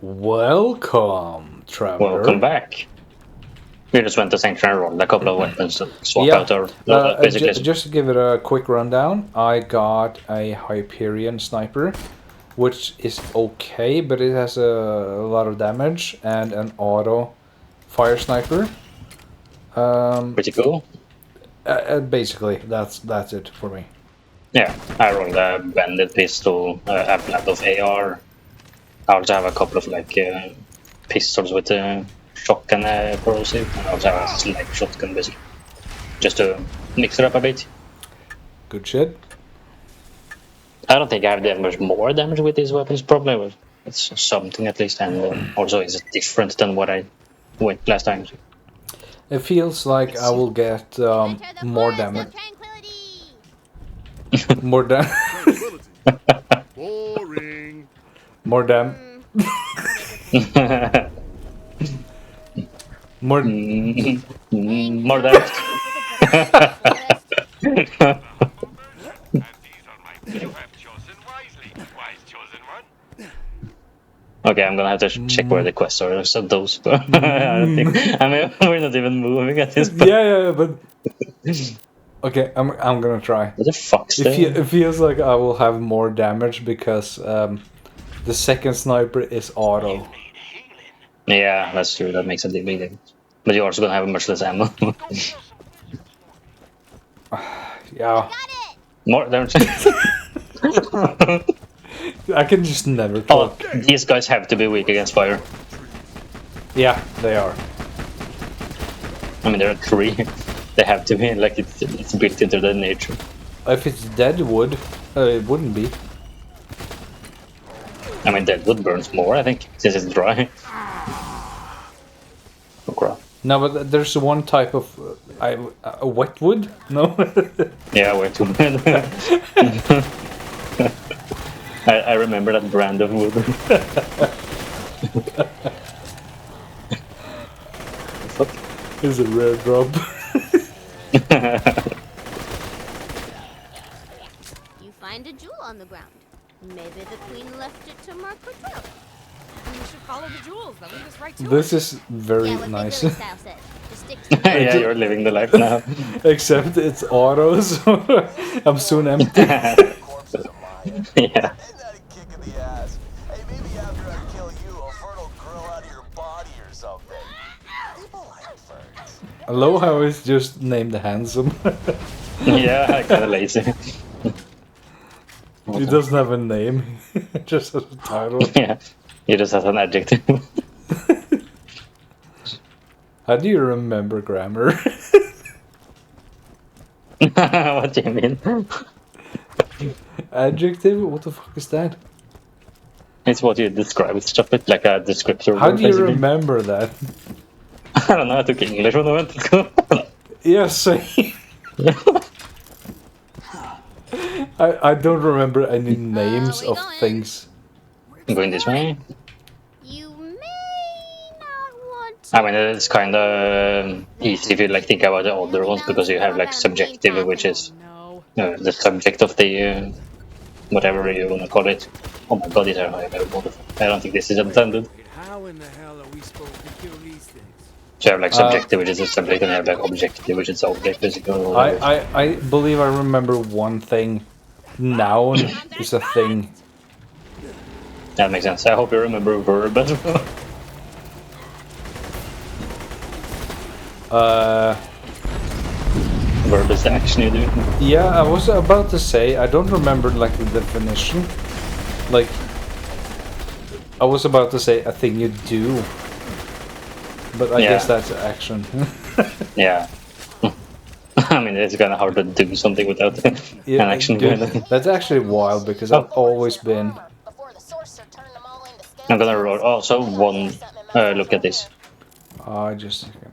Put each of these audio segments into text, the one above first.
Welcome, traveler. Welcome back. We just went to Sanctuary and rolled a couple of weapons to swap Yeah, out our basically. just to give it a quick rundown, I got a Hyperion sniper, which is okay, but it has a lot of damage, and an auto fire sniper. Pretty cool. Basically, that's it for me. Yeah, I rolled a banded pistol, a blend of AR. I also have a couple of pistols with a shotgun corrosive, and I also have a slight shotgun basically, just to mix it up a bit. Good shit. I don't think I have that much more damage with these weapons. Probably, but it's something at least, and also it's different than what I went last time. It feels like I will get more damage. More damage. Boring. More damage. More. More damage. Okay, I'm gonna have to check where the quests are. So those, I don't think. I mean, we're not even moving at this point. Yeah, but okay, I'm gonna try. What the fuck's It feels like I will have more damage because the second sniper is auto. Yeah, that's true. That makes a big difference. But you're also gonna have much less ammo. Yeah, More damage. I can just never Oh, talk. these guys have to be weak against fire. Yeah, they are. I mean, there are three. They have to be. Like it's built into their nature. If it's dead wood, it wouldn't be. I mean, that wood burns more. I think since it's dry. Oh crap. No, but there's one type of a wet wood. No. Yeah, we're too bad. I remember that brand of wood. Fuck. It's a rare drop. You find a jewel on the ground. Maybe the queen left it to mark her trail. We should follow the jewels. They'll lead us right to This it. is very Yeah, what nice. Big Billy Style said. Just stick to Yeah, you're living the life now. Except it's auto, so I'm soon empty. Corpses of mine. Yeah. Isn't that a kick in the ass? Hey, maybe after I kill you, a fern will grow out of your body or something. People like ferns. Hello, how is just named handsome. Yeah, kind of lazy. He doesn't have a name, just has a title. Yeah, he just has an adjective. How do you remember grammar? What do you mean? Adjective? What the fuck is that? It's what you describe. It's just a bit like a descriptor. How word, do you basically. remember that? I don't know. I took English when I went to school. Yes, same. I don't remember any names we of going? things. I'm going this way. You may not want to. I mean, it's kind of easy if you like think about the older ones because you have like subjective, which is No. the subject of the whatever you want to call it. Oh my god, these are high level. I don't think this is intended. How in the hell are we supposed to kill these things? So you have like subjective, which is a subject, and you have like objective, which is object, basically. I believe I remember one thing. Noun is a thing. That makes sense. I hope you remember verb as well. Verb is the action you do. Yeah, I was about to say, I don't remember like the definition. Like, I was about to say a thing you do. But I Yeah. guess that's action. Yeah. I mean, it's kind of hard to do something without an action. dude, that's actually wild because I've always been. Before the sorcerer turned them all into I'm gonna roll. Also, one. Look at this. Just a second.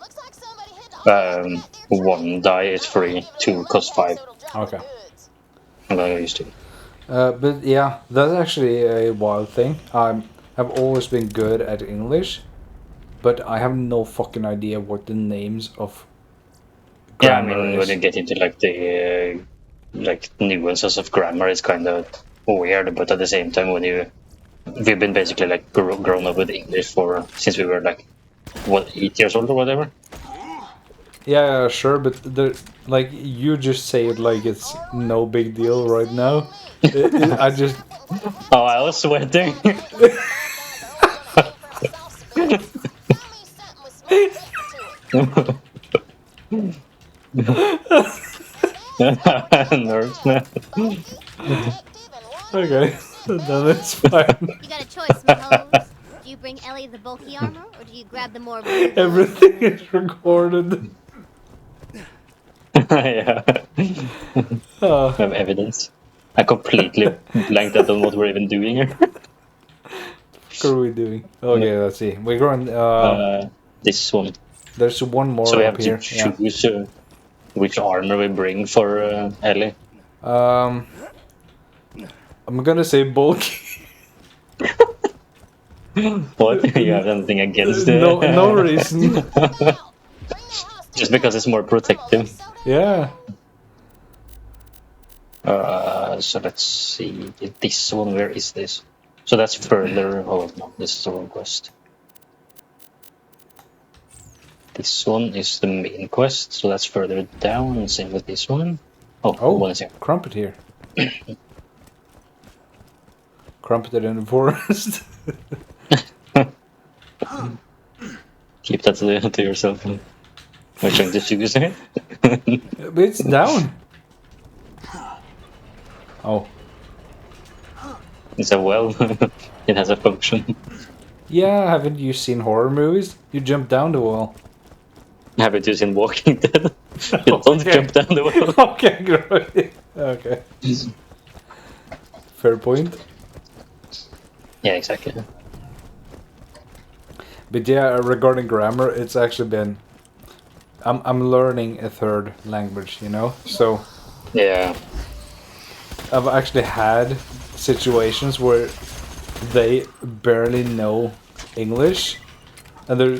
Looks like somebody hid One die is free. Two cost 5. Okay. I'm gonna use 2. But yeah, that's actually a wild thing. I've always been good at English, but I have no fucking idea what the names of Yeah, I grammar mean, is. when you get into like the like nuances of grammar, it's kind of weird. But at the same time, when you we've been basically like grown up with English since we were like 8 years old or whatever. Yeah, sure, but like you just say it like it's no big deal right now. I just Oh, I was sweating. Nerves, man. okay, then it's fine. You got a choice, Mahomes. Do you bring Ellie the bulky armor, or do you grab the more... Everything is recorded. Yeah. Uh, We have evidence. I completely blanked out on what we're even doing here. what are we doing? Okay, let's see. We're going. This one. There's one more So we up have here. to choose which armor we bring for Ellie. Yeah. I'm gonna say bulky. What? You have anything against it? No reason. Just because it's more protective. Yeah. So let's see. This one, where is this? So that's further. Oh no, this is the wrong quest. This one is the main quest, so that's further down. Same with this one. Oh, one is here. Crumpet here. Crumpeted in the forest. Keep that to yourself. I'm trying to choose it. But it's down. Oh. It's a well. It has a function. Yeah, haven't you seen horror movies? You jump down the wall. Haven't you seen Walking Dead? You don't jump down the well. Okay, great. Okay. Fair point. Yeah, exactly. But yeah, regarding grammar, it's actually been... I'm learning a third language, you know? So Yeah. I've actually had situations where they barely know English and they're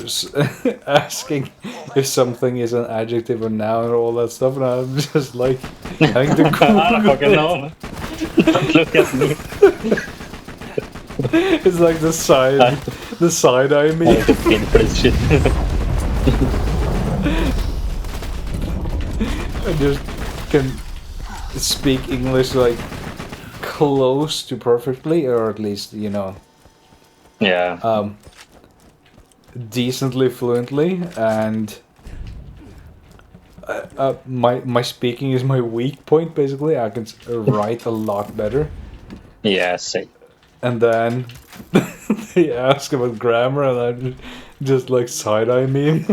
asking if something is an adjective or noun or all that stuff, and I'm just like having to I don't Google fucking it. know. Don't look at me. It's like the side eye I me. need to pin for this shit. I just can speak English like close to perfectly, or at least, you know, Yeah. decently fluently, and my speaking is my weak point. Basically, I can write a lot better, Yeah, same. and then they ask about grammar, and I just like side eye me.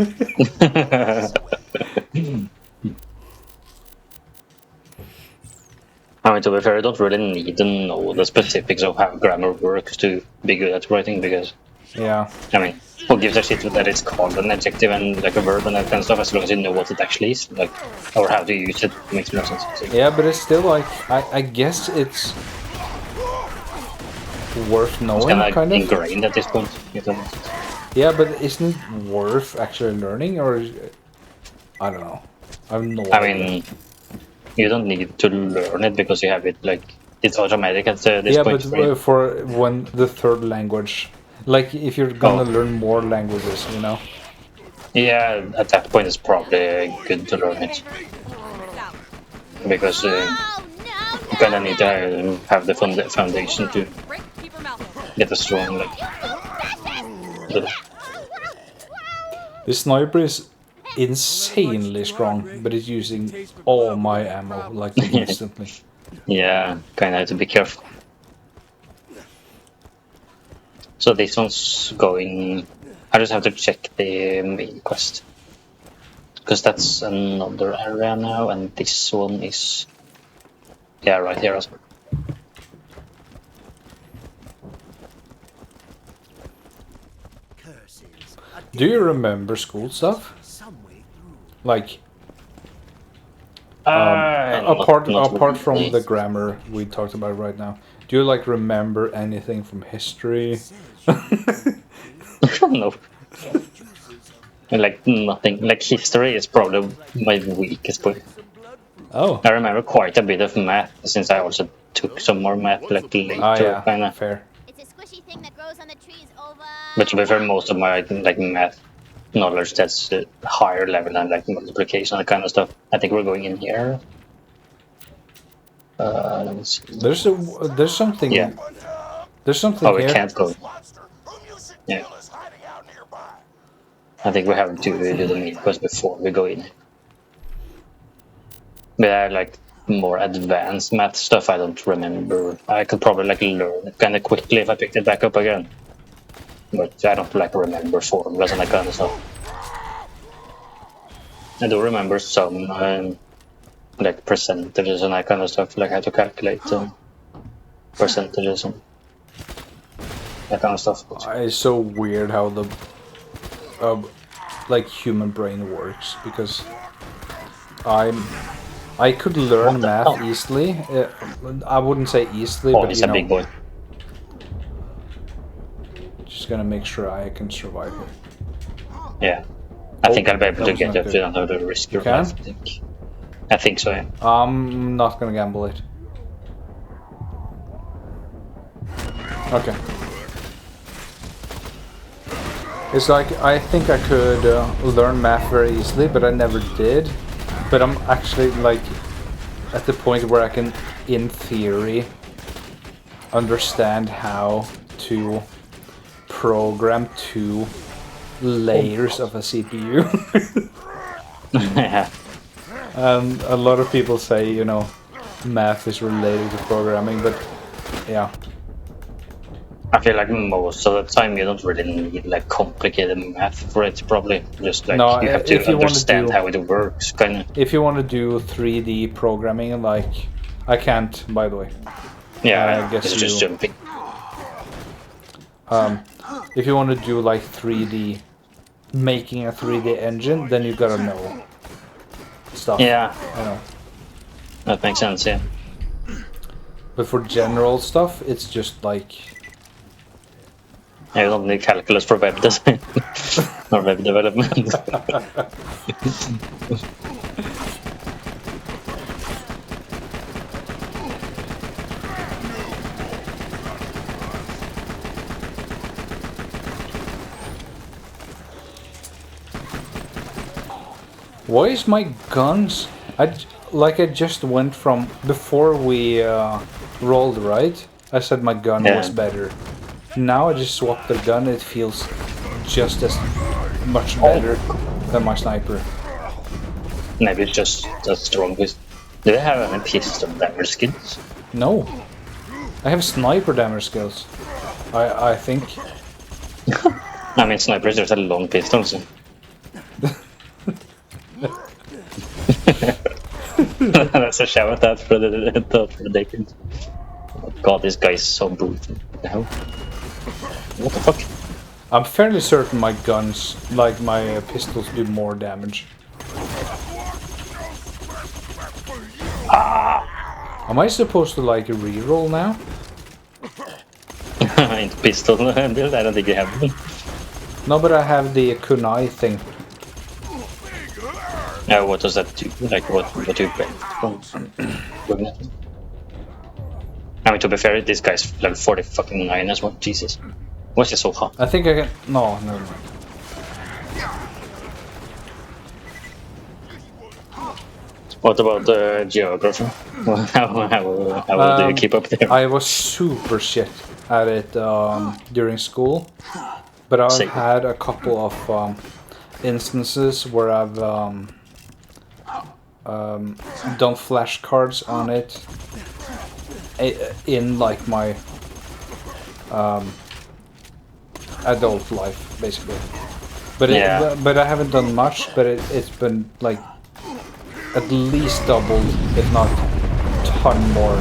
I mean, to be fair, I don't really need to know the specifics of how grammar works to be good at writing, because, Yeah, I mean, who gives a shit that it's called an adjective and like a verb and that kind of stuff, as long as you know what it actually is, like, or how to use it, makes more sense. So, yeah, but it's still like I guess it's worth knowing, it's kind of. ingrained at this point. If that makes sense. Yeah, but isn't it worth actually learning, or I don't know. I have no I idea. mean, you don't need to learn it because you have it, like, it's automatic at this Yeah, point. but for you. for when the third language, like if you're gonna Oh. learn more languages, you know. Yeah, at that point it's probably good to learn it, because Oh, you kind of need to have the foundation to Rick, keep your mouth open. get a strong, like, little. This sniper is insanely strong, but it's using all my ammo like instantly. Yeah, kind of have to be careful. So this one's going. I just have to check the main quest, because that's another area now, and this one is, yeah, right here as well. Curses. Do you remember school stuff? Some way through. Like Not apart from really. the grammar we talked about right now, do you like remember anything from history? No. Like nothing. Like history is probably my weakest point. Oh, I remember quite a bit of math, since I also took some more math like later, yeah, kinda. fair. It's a squishy squishy thing that grows on the trees over. But to be fair, most of my like math knowledge that's higher level than like multiplication and that kind of stuff. I think we're going in here. Let me see. There's something. Yeah. There's something Oh, we here. can't go. Monster whom you should Yeah. kill is hiding out nearby. I think we have to do the main quest before we go in. But I like more advanced math stuff. I don't remember. I could probably like learn it kind of quickly if I picked it back up again. But I don't like remember formulas and that kind of stuff. I do remember some like percentages and that kind of stuff, like how to calculate percentages and that kind of stuff. It's so weird how the like human brain works, because I could learn math easily. I wouldn't say easily, Oh, but he's you a know, big boy. just gonna make sure I can survive here. Yeah. I think I'll be able that to was get not it if good. you don't have the risk your can? life, I think. I think so, yeah. I'm not gonna gamble it. Okay. It's like, I think I could learn math very easily, but I never did. But I'm actually like at the point where I can, in theory, understand how to program 2 layers of a CPU. Yeah. And a lot of people say, you know, math is related to programming, but yeah. I feel like most of the time you don't really need like complicated math for it. Probably just like No, you have if to you wanna understand do- how it works, kind of. If you want to do 3D programming, like I can't, by the way. Yeah, I guess it's just you- jumping. If you want to do like 3D, making a 3D engine, then you gotta know stuff. Yeah, You know. that makes sense. Yeah. But for general stuff, it's just like You don't need calculus for web design or web development. why is my guns? I just went from before we rolled, right? I said my gun Yeah. was better. Now I just swapped the gun. It feels just as much better than my sniper. Maybe it's just the strongest. Do they have any pistol damage skills? No, I have sniper damage skills. I think. I mean, snipers just a long pistol. So. That's a shout out for the Dickens. Oh God, this guy is so brutal. What the hell? What the fuck? I'm fairly certain my guns, like my pistols, do more damage. Am I supposed to like reroll now? Into pistol build? I don't think you have one. No, but I have the kunai thing. What does that do? Like, what do you benefit from? I mean, to be fair, this guy's level 40 fucking 9 as well. Jesus. Why is it so hot? I think I can. No, never mind. What about the geography? How do you keep up there? I was super shit at it during school, but I've Same. had a couple of instances where I've done flashcards on it in like my adult life, basically. But Yeah. but I haven't done much. But it's been like at least doubled, if not a ton more.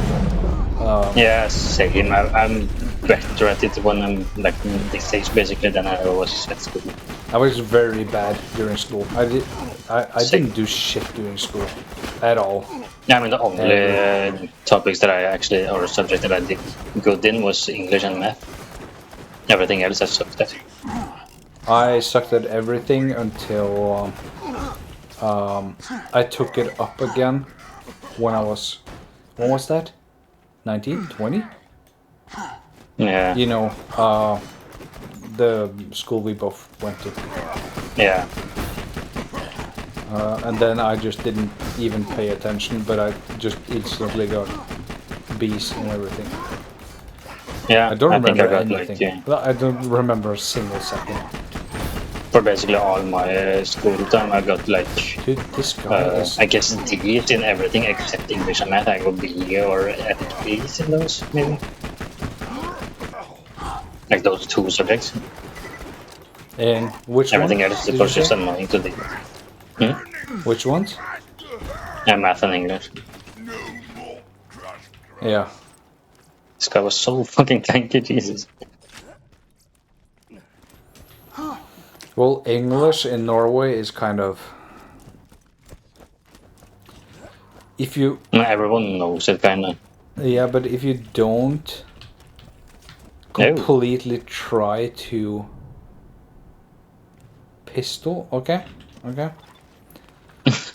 Yeah, same. I'm better at it when I'm like in this stage basically than I was at school. I was very bad during school. I Same. didn't do shit during school at all. Yeah, I mean the only topics that I actually, or subject that I did good in was English and math. Everything else I sucked at. I sucked at everything until I took it up again when I was, when was that? 19? 20? Yeah. You know, the school we both went to. Yeah. And then I just didn't even pay attention, but I just instantly got B's and everything. Yeah. I don't think I remember got anything. like I don't remember a single second. for basically all my school time, I got like Dude, this guy is... I guess D's in everything except English and math. I got B or epic B's in those maybe. Like those 2 subjects. And which Everything one? else did it you was just say? annoying to do. Which ones? Yeah, math and English. Yeah. This guy was so fucking tanky, Jesus. Well, English in Norway is kind of... If you... Everyone knows it, kinda. Yeah, but if you don't completely try to... Pistol? Okay. Okay.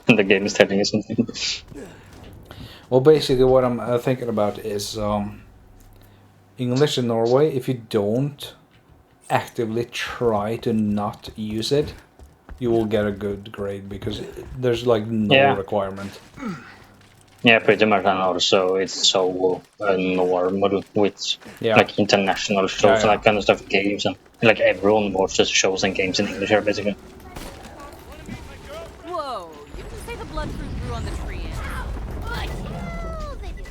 The game is telling you something. Well, basically what I'm thinking about is English in Norway. If you don't actively try to not use it, you will get a good grade because there's like no requirement. Yeah, pretty much, and also it's so normal with like international shows and that kind of stuff, games, and like everyone watches shows and games in English here, basically. Whoa, you didn't say the blood fruit grew on the tree. What? Oh, they do.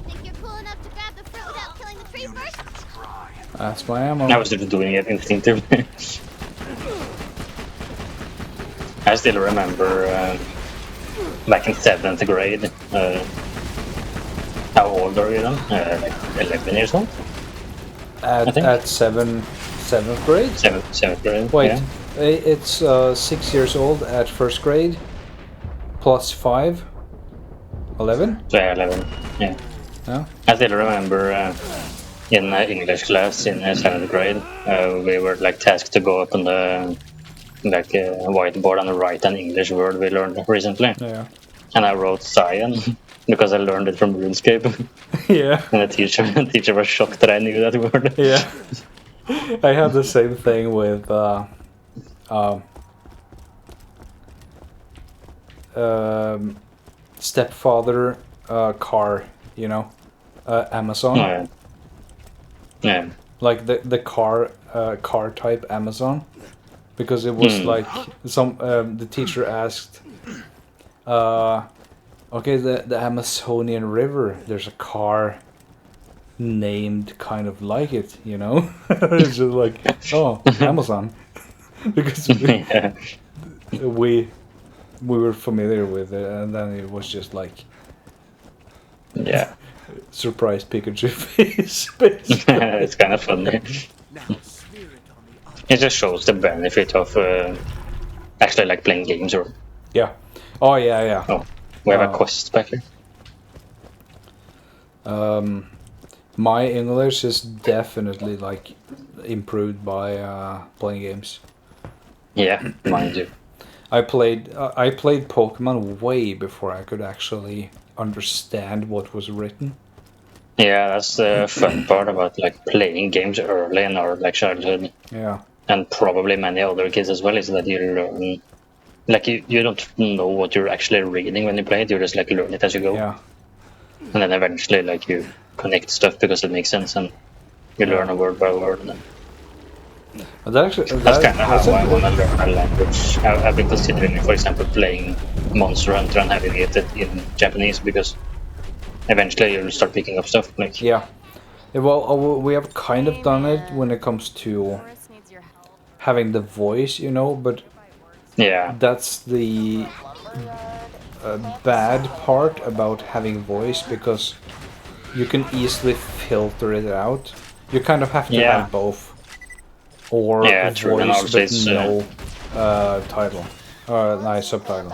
Think you're cool enough to grab the fruit without killing the tree first? That's my ammo. I was just doing it instinctively. I still remember back in 7th grade. How old are you then? Like 11 years old? At seventh grade? 7th grade. Wait, yeah. It's 6 years old at 1st grade, plus 5, 11? So yeah, 11. Yeah. Yeah. I still remember in English class in 7th grade, we were like tasked to go up on the whiteboard and write an English word we learned recently. Yeah. And I wrote cyan because I learned it from RuneScape. Yeah. And the teacher was shocked that I knew that word. Yeah. I had the same thing with stepfather car, you know, Amazon. Oh, yeah. Yeah. Like the car type Amazon, because it was like some the teacher asked, okay, the Amazonian River, there's a car named kind of like it, you know. It's just like, oh, Amazon. Because we were familiar with it, and then it was just like, yeah, surprise Pikachu face. Basically. It's kind of funny. It just shows the benefit of actually like playing games. Or Yeah. Oh yeah, yeah. oh, we have a quest back here. My English is definitely like improved by playing games. Yeah, mind you. I played Pokemon way before I could actually understand what was written. Yeah, that's the fun part about like playing games early in our like childhood. Yeah. And probably many other kids as well, is that you learn, like you don't know what you're actually reading when you play it, you just like learn it as you go. Yeah. And then eventually like you connect stuff because it makes sense and you learn a word by word. And But that's that's kind of how I want to learn a language. I've been considering, for example, playing Monster Hunter and having it in Japanese, because eventually you'll start picking up stuff. Like Yeah. Well, we have kind of done it when it comes to having the voice, you know, but yeah, that's the bad part about having voice, because you can easily filter it out. You kind of have to have both, or true. And voice also but it's, no title, nice subtitle.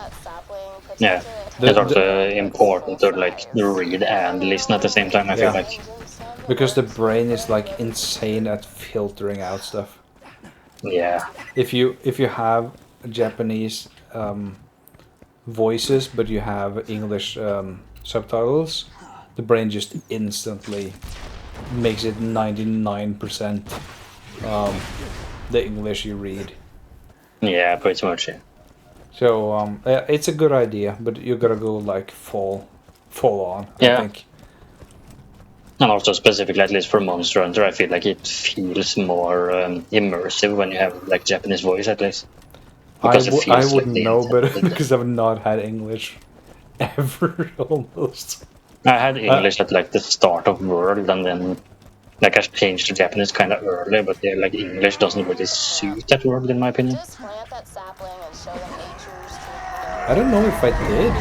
Yeah, it's also important to like read and listen at the same time. I feel like, because the brain is like insane at filtering out stuff. Yeah. If you have Japanese voices, but you have English subtitles, the brain just instantly makes it 99% the English you read. Yeah, pretty much. Yeah. So it's a good idea, but you gotta go like full on. Yeah. I think. And also specifically, at least for Monster Hunter, I feel like it feels more immersive when you have like Japanese voice, at least. Because it I feels like wouldn't the know, but intended- because I've not had English ever almost. I had English at like the start of World, and then like I changed to Japanese kind of early, but like English doesn't really suit that World, in my opinion. Just plant that sapling and show them nature's true colors. I don't know if I did.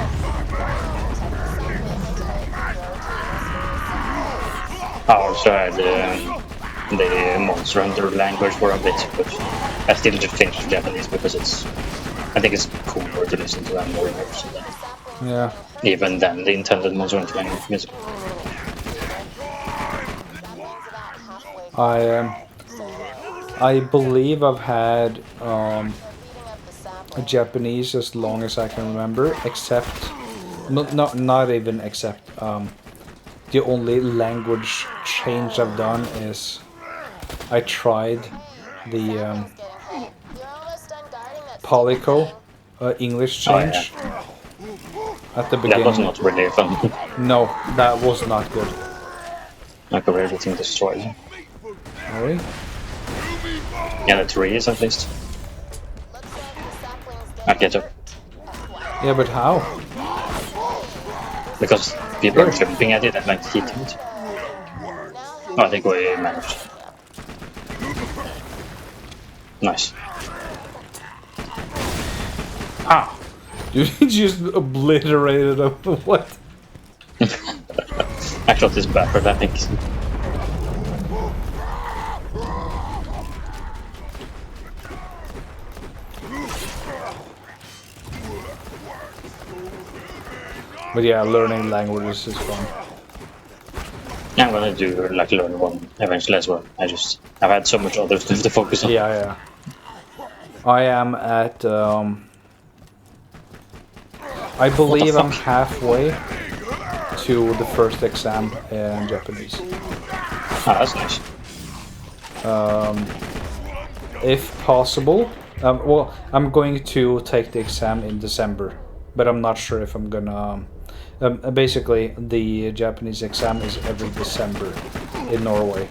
I also had the Monster Hunter language for a bit, but I still just changed to Japanese because I think it's cooler to listen to that more immersive than Yeah. even than the intended Monster Hunter language music. I believe I've had Japanese as long as I can remember, except not even except the only language change I've done is I tried the Polyco English Oh, yeah. change at the That beginning. was not really fun. No, that was not good. Like everything destroyed. Really? Yeah, the trees at least. I get it. Yeah, but how? Because people are jumping at it and like hitting it. Oh, I think we managed. Nice. Ah! You just obliterated them. What? I shot this backward, I think. But yeah, learning languages is fun. Yeah, I'm gonna do like learn one eventually as well. I've had so much other stuff to focus on. Yeah. I am at I believe I'm halfway to the first exam in Japanese. Ah, that's nice. If possible. Well, I'm going to take the exam in December, but I'm not sure if I'm gonna. Basically, the Japanese exam is every December in Norway.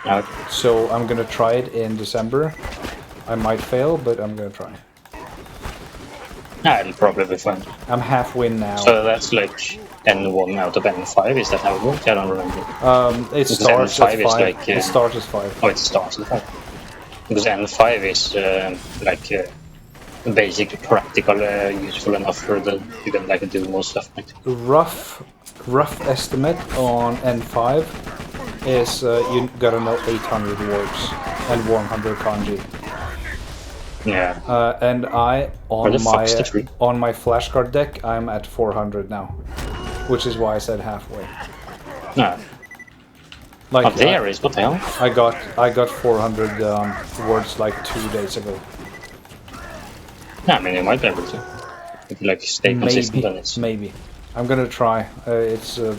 Okay. So I'm gonna try it in December. I might fail, but I'm gonna try. Ah, it'll probably be fun. I'm halfway now. So that's like N1 out of N5, is that how it works? I don't remember. It Because starts N5 at is 5. like, It starts at 5. Oh, it starts at 5. Because N5 is basic, practical, useful enough for the you can like do most stuff. Like. Rough estimate on N5 is you gotta know 800 words and 100 kanji. Yeah. And I Where the fuck's the tree? on my flashcard deck I'm at 400 now, which is why I said halfway. No. Like Oh, there is, what the hell? I got 400 words like 2 days ago. Yeah, I mean, you might be able to. If you like stay consistent, then it's. Maybe. I'm gonna try. It's Is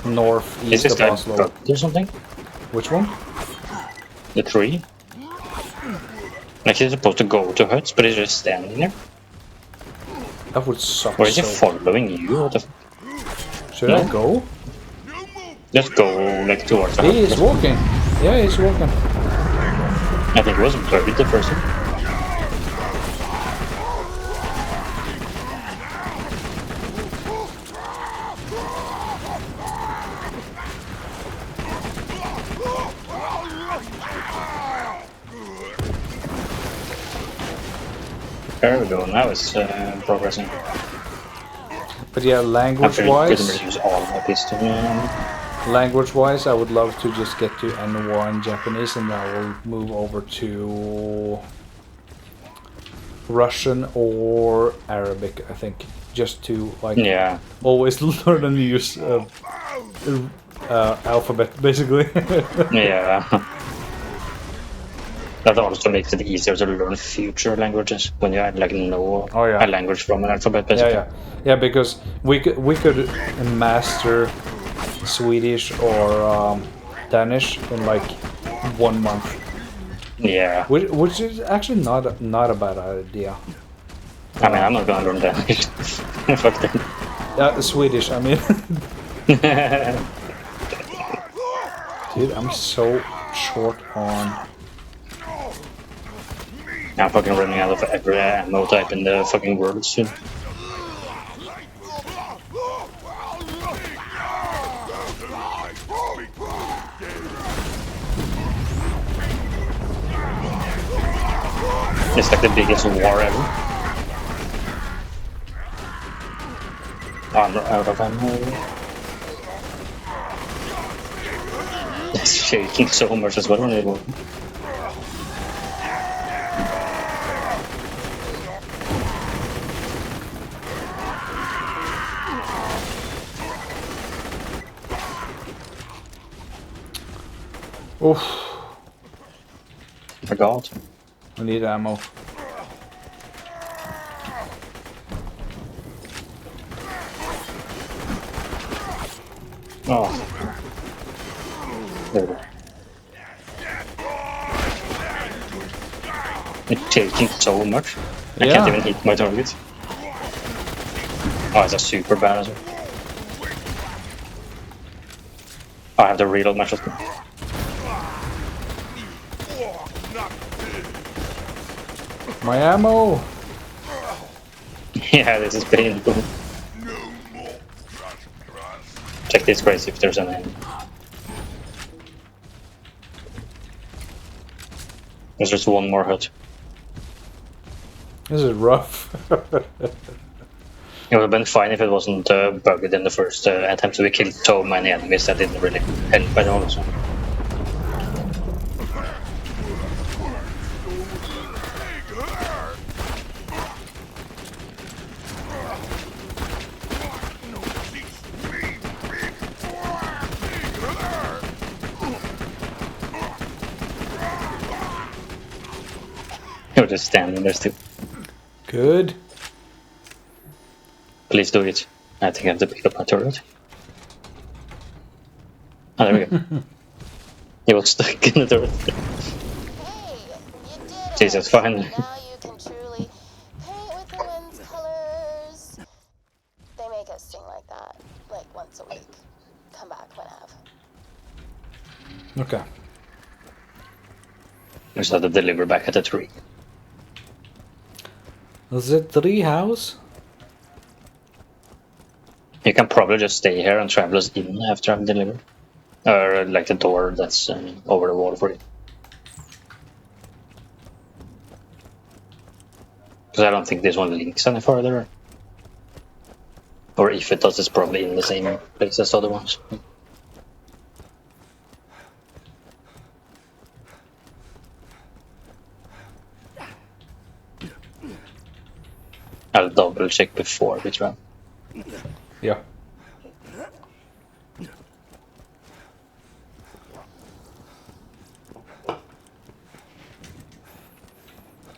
northeast this of like Oslo. bugged or something? Which one? The tree? Like he's supposed to go to huts, but he's just standing there. That would suck. Or is he so. following you? What the Should I go? Just go like towards the He hut. is walking. Yeah, he's walking. I think it was buried the person. There we go, now it's progressing. But yeah, I'm pretty language-wise, use all my pistol. I would love to just get to N1 Japanese, and I will move over to Russian or Arabic. I think just to like Yeah. always learn a new alphabet, basically. Yeah. That also makes it easier to learn future languages when you like know Oh, yeah. a language from an alphabet, Yeah, basically. yeah, because we could master Swedish or Danish in like 1 month, Yeah. which is actually not a bad idea. I mean, I'm not gonna learn Danish. Fuck that. Swedish, I mean. Dude, I'm so short on. I'm fucking running out of every ammo type in the fucking world soon. It's like the biggest war ever. I'm out of ammo. It's shaking so much as well when it will. Oof, Forgot. I need ammo. Oh. There we go. It's taking so much. I Yeah. can't even hit my target. Oh, it's a super bad as well. Oh, I have to reload my shotgun. My ammo! Yeah, this is painful. Check this crazy if there's any. There's just one more hut. This is rough. It would have been fine if it wasn't bugged in the first attempt, so we killed so many enemies that didn't really help at all. So. You're just standing there still. Good. Please do it. I think I have to pick up my turret. Oh, there we go. He was stuck in the turret. Hey, you did it. Jesus, finally. Now you can truly paint with the wind's colors. They make us sing like that, like once a week. Come back whenever. Okay. We just have to deliver back at the tree. Is it 3 house? You can probably just stay here and travel us in after I'm delivered. Or like the door that's over the wall for you. Because I don't think this one links any further. Or if it does, it's probably in the same place as the other ones. I'll double check before we try. Yeah.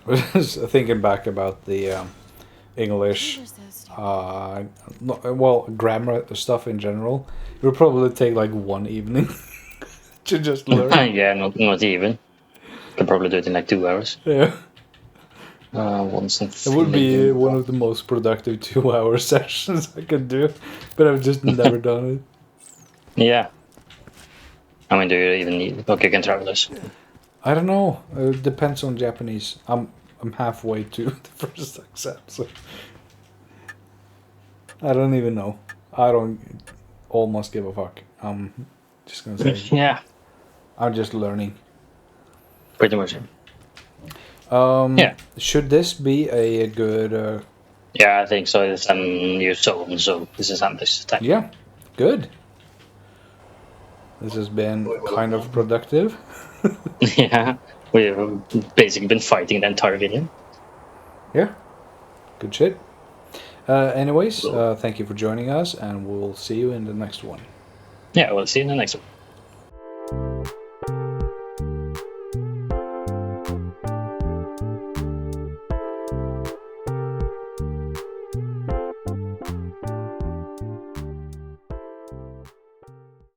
I was thinking back about the English, well, grammar stuff in general. It would probably take like 1 evening to just learn. Yeah, not even. Could probably do it in like 2 hours. Yeah. Once and It would be one of the most productive 2-hour sessions I could do, but I've just never done it. Yeah. I mean, do you even need? Okay, you can travel this. I don't know. It depends on Japanese. I'm halfway to the first exam, so I don't even know. I don't almost give a fuck. I'm just gonna say Yeah, I'm just learning. pretty much. Yeah. Should this be a good? Yeah, I think so. It's a new zone, so this is on this time. Yeah, good. This has been kind of productive. Yeah, we've basically been fighting the entire video. Yeah, good shit. Anyways, thank you for joining us, and we'll see you in the next one. Yeah, we'll see you in the next one.